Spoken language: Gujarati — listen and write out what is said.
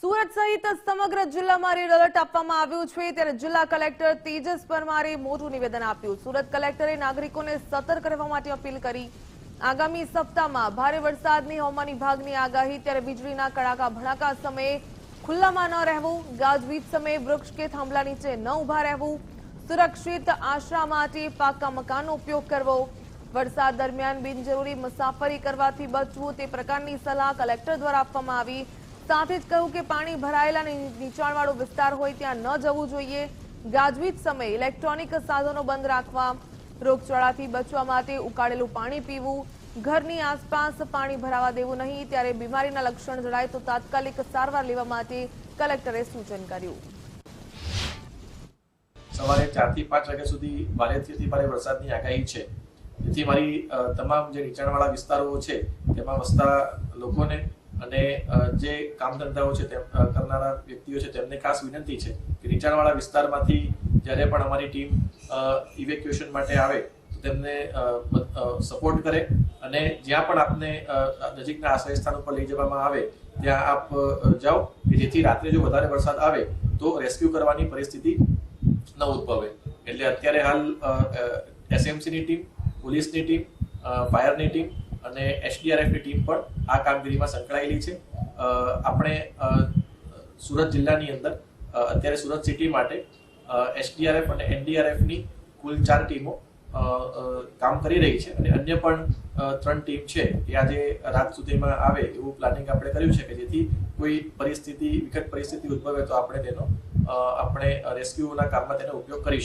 સુરત સહિત સમગ્ર જિલ્લામાં રેડ એલર્ટ આપવામાં આવ્યું છે ત્યારે જિલ્લા કલેક્ટર તેજસ પરમારે મોટું નિવેદન આપ્યું। સુરત કલેક્ટરે નાગરિકોને સતર્ક રહેવા માટે અપીલ કરી। આગામી સપ્તાહમાં ભારે વરસાદની હવામાન વિભાગની આગાહી ત્યારે વીજળીના કડાકા ભડાકા સમયે ખુલ્લામાં ન રહેવું, ગાજવીજ સમયે વૃક્ષ કે થાંભલા નીચે ન ઊભા રહેવું, સુરક્ષિત આશરા માટે પાકા મકાનનો ઉપયોગ કરવો, વરસાદ દરમિયાન બિનજરૂરી મુસાફરી કરવાથી બચવું તે પ્રકારની સલાહ કલેક્ટર દ્વારા આપવામાં આવી। સાથે જ કહ્યું કે પાણી ભરાયેલા નીચાણવાળો વિસ્તાર હોય ત્યાં ન જવું જોઈએ, ગાજવીજ સમયે ઇલેક્ટ્રોનિક સાધનો બંધ રાખવા, રોગચાળાથી બચવા માટે ઉકાળેલું પાણી પીવું, ઘરની આસપાસ પાણી ભરાવા દેવું નહીં, ત્યારે બીમારીના લક્ષણ જણાય તો તાત્કાલિક સારવાર લેવા માટે કલેક્ટરે સૂચન કર્યું। સવારે 4 થી 5 વાગ્યા સુધી ભારેથી ભારે વરસાદની આગાહી છે, જેથી મારી તમામ જે નીચાણવાળા વિસ્તારો છે તેમાં વસતા લોકોને અને જે કામ ધંધાઓ છે તે કરનારા વ્યક્તિઓ છે તેમને ખાસ વિનંતી છે કે નીચાણવાળા વિસ્તારમાંથી જ્યારે પણ અમારી ટીમ ઇવેક્યુએશન માટે આવે તો તેમને સપોર્ટ કરે અને જ્યાં પણ આપને નજીકના આશ્રય સ્થાન ઉપર લઈ જવામાં આવે ત્યાં આપ જાઓ કે જેથી રાત્રે જો વધારે વરસાદ આવે તો રેસ્ક્યુ કરવાની પરિસ્થિતિ ન ઉદ્ભવે। એટલે અત્યારે હાલ એસએમસીની ટીમ, પોલીસની ટીમ, ફાયરની ટીમ અને એસડીઆરએફની ટીમ પણ આ કામગીરીમાં સંકળાયેલી છે। આપણે સુરત જિલ્લાની અંદર અત્યારે સુરત સિટી માટે એસડીઆરએફ અને એનડીઆરએફની કુલ 4 ટીમો કામ કરી રહી છે અને અન્ય પણ 3 ટીમ છે એ આજે રાત સુધીમાં આવે એવું પ્લાનિંગ આપણે કર્યું છે કે જેથી કોઈ વિકટ પરિસ્થિતિ ઉદ્ભવે તો આપણે રેસ્ક્યુના કામમાં તેનો ઉપયોગ કરી શકીએ।